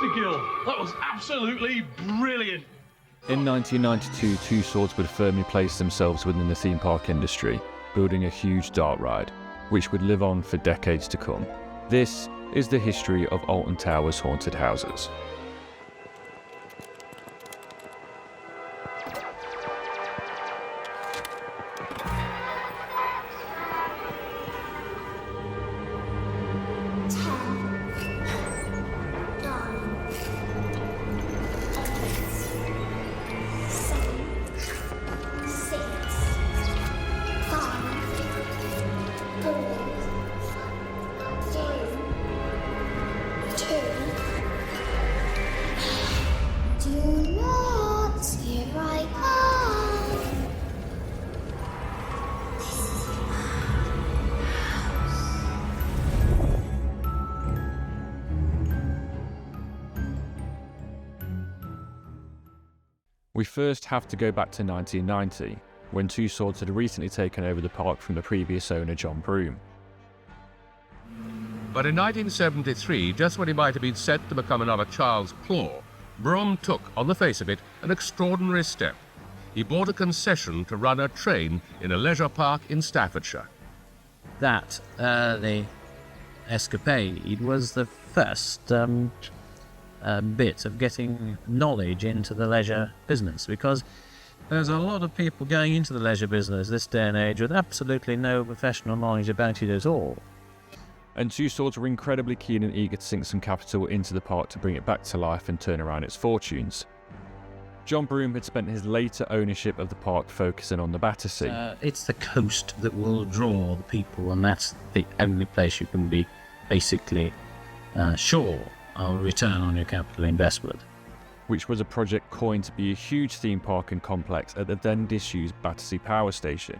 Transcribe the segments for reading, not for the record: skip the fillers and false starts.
Mr. Gill. That was absolutely brilliant. In 1992, Two Swords would firmly place themselves within the theme park industry, building a huge dark ride, which would live on for decades to come. This is the history of Alton Towers Haunted Houses. We first have to go back to 1990, when Two Swords had recently taken over the park from the previous owner, John Broome. But in 1973, just when he might have been set to become another Charles Claw, Broome took, on the face of it, an extraordinary step. He bought a concession to run a train in a leisure park in Staffordshire. That early escapade was the first bit of getting knowledge into the leisure business, because there's a lot of people going into the leisure business this day and age with absolutely no professional knowledge about it at all. And Two Swords were incredibly keen and eager to sink some capital into the park to bring it back to life and turn around its fortunes. John Broome had spent his later ownership of the park focusing on the Battersea. It's the coast that will draw the people, and that's the only place you can be basically sure of a return on your capital investment. Which was a project coined to be a huge theme park and complex at the then disused Battersea Power Station,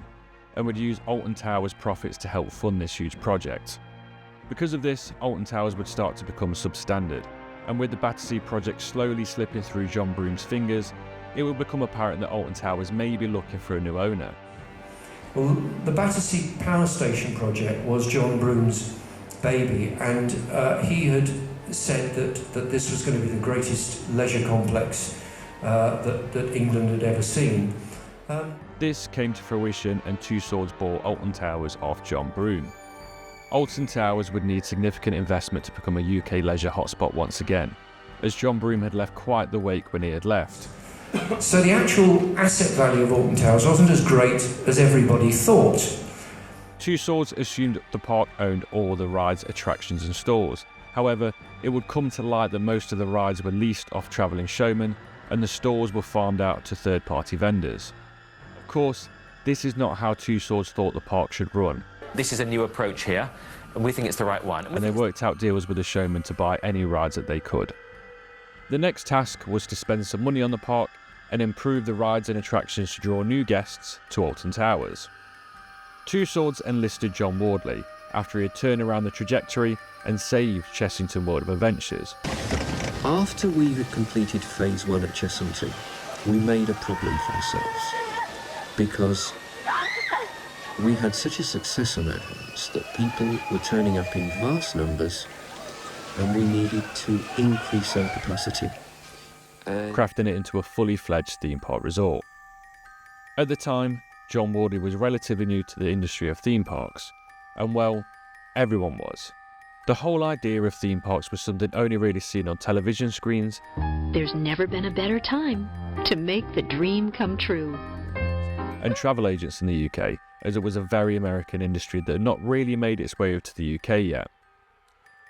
and would use Alton Towers' profits to help fund this huge project. Because of this, Alton Towers would start to become substandard, and with the Battersea project slowly slipping through John Broome's fingers, it would become apparent that Alton Towers may be looking for a new owner. Well, the Battersea Power Station project was John Broome's baby, and he had said that this was going to be the greatest leisure complex that England had ever seen. This came to fruition, and Two Swords bought Alton Towers off John Broome. Alton Towers would need significant investment to become a UK leisure hotspot once again, as John Broome had left quite the wake when he had left. So the actual asset value of Alton Towers wasn't as great as everybody thought. Two Swords assumed the park owned all the rides, attractions and stores. However, it would come to light that most of the rides were leased off travelling showmen, and the stores were farmed out to third-party vendors. Of course, this is not how Two Swords thought the park should run. This is a new approach here, and we think it's the right one. And they worked out deals with the showmen to buy any rides that they could. The next task was to spend some money on the park and improve the rides and attractions to draw new guests to Alton Towers. Two Swords enlisted John Wardley after he had turned around the trajectory and saved Chessington World of Adventures. After we had completed phase 1 at Chessington, we made a problem for ourselves, because we had such a success on our hands that people were turning up in vast numbers, and we needed to increase our capacity, crafting it into a fully fledged theme park resort. At the time, John Wardley was relatively new to the industry of theme parks, and well, everyone was. The whole idea of theme parks was something only really seen on television screens. There's never been a better time to make the dream come true. And travel agents in the UK, as it was a very American industry that had not really made its way over to the UK yet.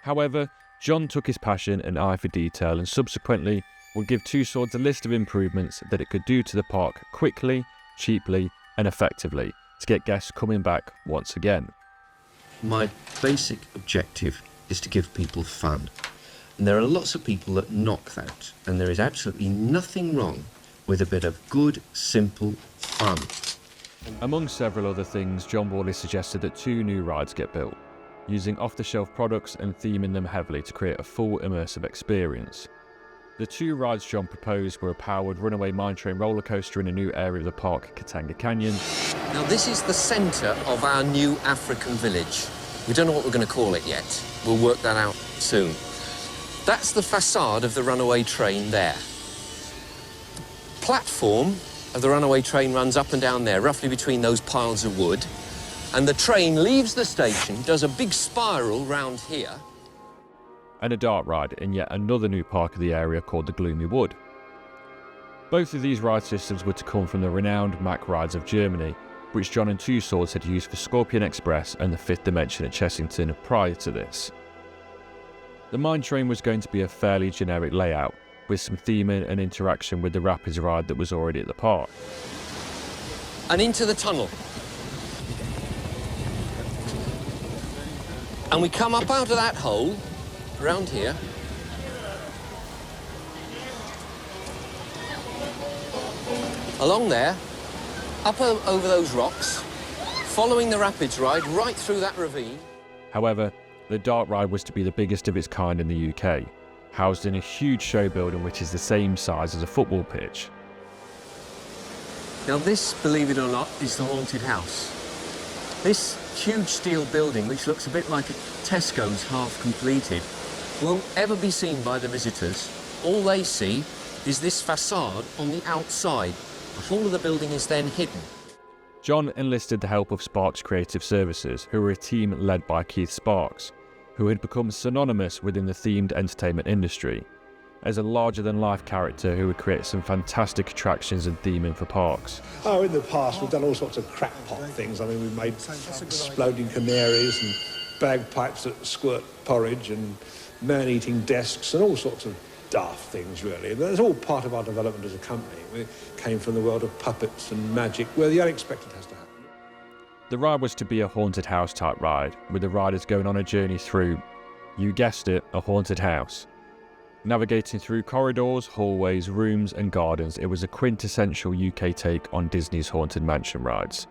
However, John took his passion and eye for detail and subsequently would give Two Swords a list of improvements that it could do to the park quickly, cheaply and effectively to get guests coming back once again. My basic objective is to give people fun. And there are lots of people that knock that, and there is absolutely nothing wrong with a bit of good, simple fun. Among several other things, John Wardley suggested that 2 new rides get built, using off-the-shelf products and theming them heavily to create a full immersive experience. The 2 rides John proposed were a powered runaway mine train roller coaster in a new area of the park, Katanga Canyon. Now this is the centre of our new African village. We don't know what we're going to call it yet. We'll work that out soon. That's the facade of the runaway train there. Platform of the runaway train runs up and down there, roughly between those piles of wood. And the train leaves the station, does a big spiral round here. And a dart ride in yet another new park of the area called the Gloomy Wood. Both of these ride systems were to come from the renowned Mack rides of Germany, which John and Two Swords had used for Scorpion Express and the Fifth Dimension at Chessington prior to this. The mine train was going to be a fairly generic layout, with some theming and interaction with the Rapids ride that was already at the park. And into the tunnel. And we come up out of that hole, around here. Along there, up over those rocks, following the Rapids ride right through that ravine. However, the dart ride was to be the biggest of its kind in the UK, housed in a huge show building which is the same size as a football pitch. Now this, believe it or not, is the haunted house. This huge steel building, which looks a bit like a Tesco's half completed, won't ever be seen by the visitors. All they see is this facade on the outside. The whole of the building is then hidden. John enlisted the help of Sparks Creative Services, who were a team led by Keith Sparks, who had become synonymous within the themed entertainment industry, as a larger-than-life character who would create some fantastic attractions and theming for parks. Oh, in the past we've done all sorts of crackpot things. I mean, we've made exploding canaries and bagpipes that squirt porridge and man-eating desks and all sorts of daft things, really. That's all part of our development as a company. We came from the world of puppets and magic, where the unexpected has to happen. The ride was to be a haunted house type ride, with the riders going on a journey through, you guessed it, a haunted house. Navigating through corridors, hallways, rooms and gardens, it was a quintessential UK take on Disney's Haunted Mansion rides.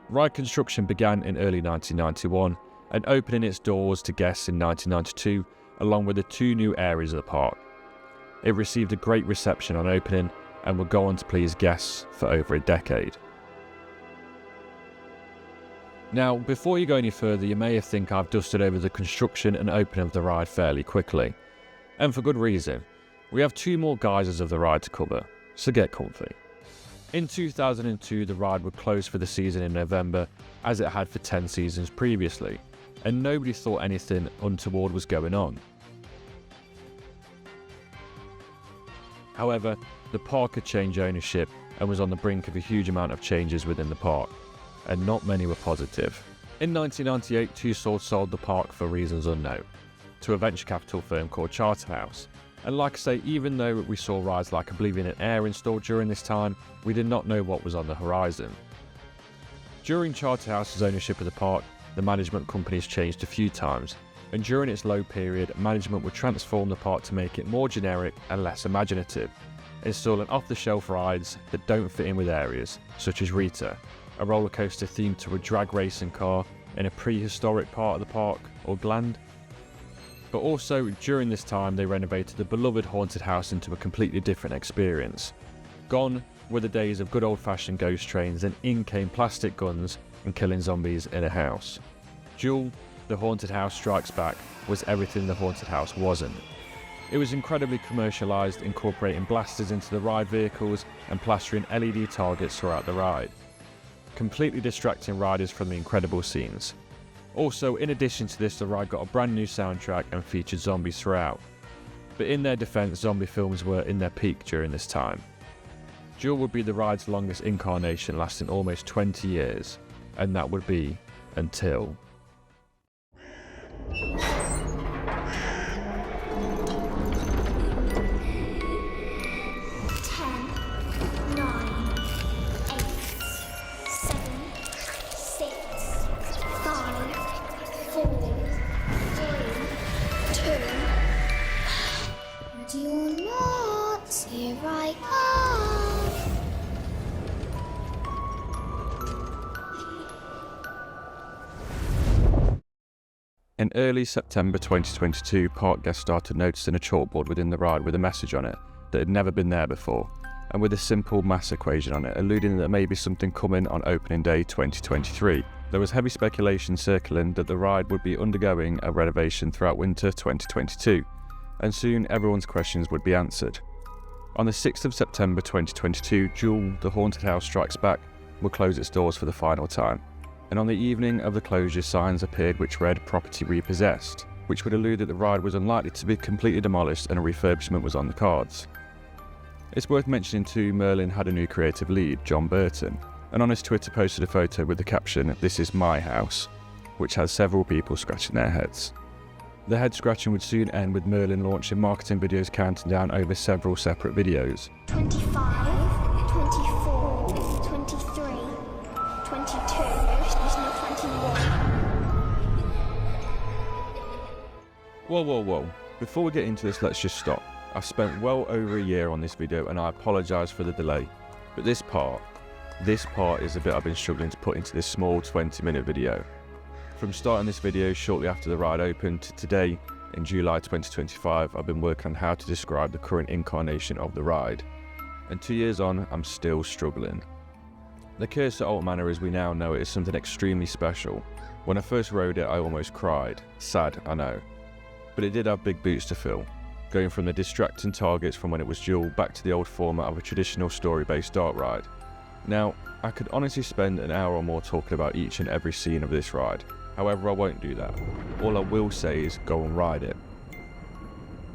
Ride construction began in early 1991 and opening its doors to guests in 1992, along with the two new areas of the park. It received a great reception on opening and would go on to please guests for over a decade. Now, before you go any further, you may think I've dusted over the construction and opening of the ride fairly quickly. And for good reason. We have two more guises of the ride to cover, so get comfy. In 2002, the ride would close for the season in November, as it had for 10 seasons previously, and nobody thought anything untoward was going on. However, the park had changed ownership and was on the brink of a huge amount of changes within the park, and not many were positive. In 1998, Two Swords sold the park for reasons unknown to a venture capital firm called Charterhouse. And like I say, even though we saw rides like Oblivion and Air installed during this time, we did not know what was on the horizon. During Charterhouse's ownership of the park, the management companies changed a few times, and during its low period, management would transform the park to make it more generic and less imaginative, installing off-the-shelf rides that don't fit in with areas, such as Rita, a roller coaster themed to a drag racing car in a prehistoric part of the park, or Gland. But also, during this time, they renovated the beloved haunted house into a completely different experience. Gone were the days of good old-fashioned ghost trains, and in came plastic guns and killing zombies in a house. Duel, the haunted house strikes back, was everything the haunted house wasn't. It was incredibly commercialised, incorporating blasters into the ride vehicles and plastering LED targets throughout the ride, completely distracting riders from the incredible scenes. Also, in addition to this, the ride got a brand new soundtrack and featured zombies throughout. But in their defence, zombie films were in their peak during this time. Duel would be the ride's longest incarnation, lasting almost 20 years, and that would be until... In early September 2022, park guests started noticing a chalkboard within the ride with a message on it that had never been there before, and with a simple mass equation on it, alluding that there may be something coming on opening day 2023. There was heavy speculation circling that the ride would be undergoing a renovation throughout winter 2022, and soon everyone's questions would be answered. On the 6th of September 2022, Duel, the haunted house strikes back, will close its doors for the final time. And on the evening of the closure, signs appeared which read "property repossessed," which would allude that the ride was unlikely to be completely demolished and a refurbishment was on the cards. It's worth mentioning too, Merlin had a new creative lead, John Burton, and on his Twitter posted a photo with the caption, "This is my house," which has several people scratching their heads. The head scratching would soon end with Merlin launching marketing videos counting down over several separate videos. 25, 24, 23, 22, there's no 21. Whoa. Before we get into this, let's just stop. I've spent well over a year on this video and I apologise for the delay. But this part is the bit I've been struggling to put into this small 20-minute video. From starting this video shortly after the ride opened to today, in July 2025, I've been working on how to describe the current incarnation of the ride. And 2 years on, I'm still struggling. The curse at Alton Manor as we now know it is something extremely special. When I first rode it, I almost cried. Sad, I know. But it did have big boots to fill. Going from the distracting targets from when it was Duel back to the old format of a traditional story-based dark ride. Now, I could honestly spend an hour or more talking about each and every scene of this ride. However, I won't do that. All I will say is go and ride it.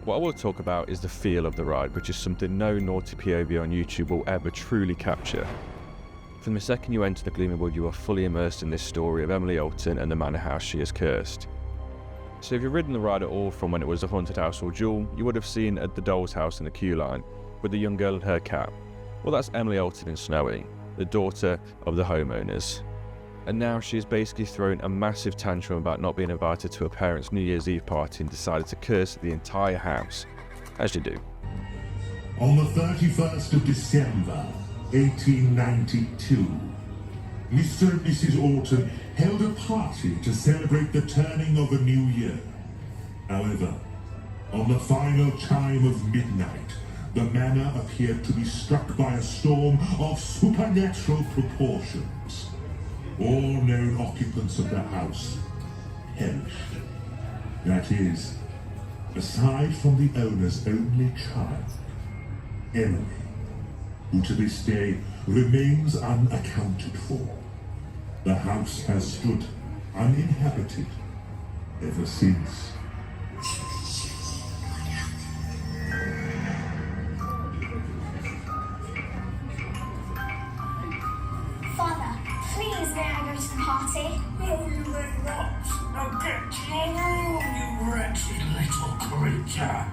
What I will talk about is the feel of the ride, which is something no naughty POV on YouTube will ever truly capture. From the second you enter the Gloomy Wood, you are fully immersed in this story of Emily Alton and the manor house she has cursed. So if you've ridden the ride at all from when it was a haunted house or Duel, you would have seen at the doll's house in the queue line, with the young girl and her cat. Well, that's Emily Alton in Snowy, the daughter of the homeowners. And now she has basically thrown a massive tantrum about not being invited to her parents' New Year's Eve party and decided to curse the entire house, as you do. On the 31st of December, 1892, Mr. and Mrs. Alton held a party to celebrate the turning of a new year. However, on the final chime of midnight, the manor appeared to be struck by a storm of supernatural proportions. All known occupants of the house perished. That is, aside from the owner's only child, Emily, who to this day remains unaccounted for. The house has stood uninhabited ever since. Father, please may I go to the party? No, you may not. Now get to your room, you wretched little creature.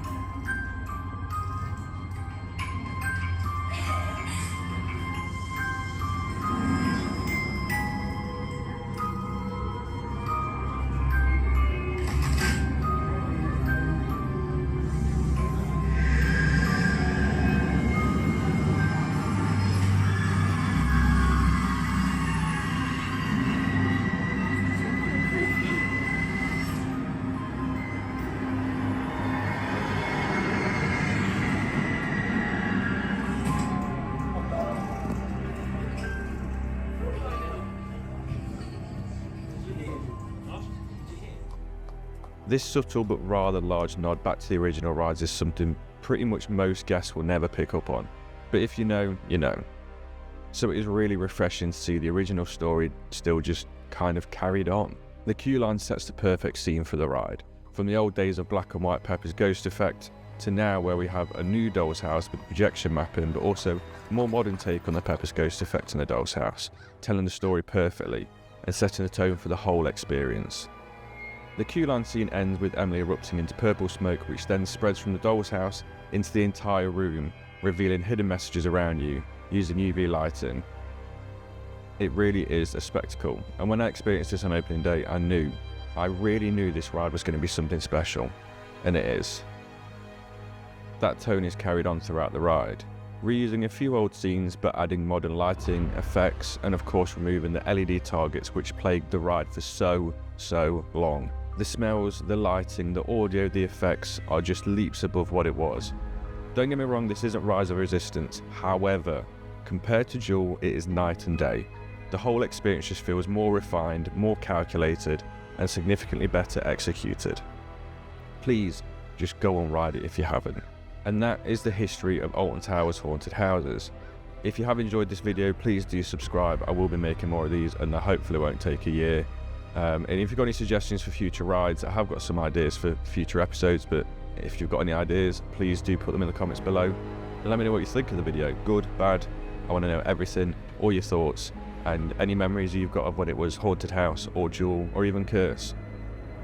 This subtle but rather large nod back to the original rides is something pretty much most guests will never pick up on. But if you know, you know. So it is really refreshing to see the original story still just kind of carried on. The queue line sets the perfect scene for the ride. From the old days of black and white Pepper's ghost effect, to now where we have a new doll's house with projection mapping, but also a more modern take on the Pepper's ghost effect in the doll's house, telling the story perfectly and setting the tone for the whole experience. The queue line scene ends with Emily erupting into purple smoke, which then spreads from the doll's house into the entire room, revealing hidden messages around you using UV lighting. It really is a spectacle, and when I experienced this on opening day, I really knew this ride was going to be something special, and it is. That tone is carried on throughout the ride, reusing a few old scenes but adding modern lighting, effects, and of course removing the LED targets which plagued the ride for so long. The smells, the lighting, the audio, the effects are just leaps above what it was. Don't get me wrong, this isn't Rise of Resistance, however, compared to Duel, it is night and day. The whole experience just feels more refined, more calculated, and significantly better executed. Please, just go and ride it if you haven't. And that is the history of Alton Towers Haunted Houses. If you have enjoyed this video, please do subscribe. I will be making more of these, and hopefully won't take a year. And if you've got any suggestions for future rides, I have got some ideas for future episodes, but if you've got any ideas, please do put them in the comments below. And let me know what you think of the video, good, bad. I want to know everything, all your thoughts, and any memories you've got of when it was Haunted House or Duel or even Curse.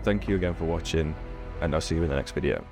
Thank you again for watching, and I'll see you in the next video.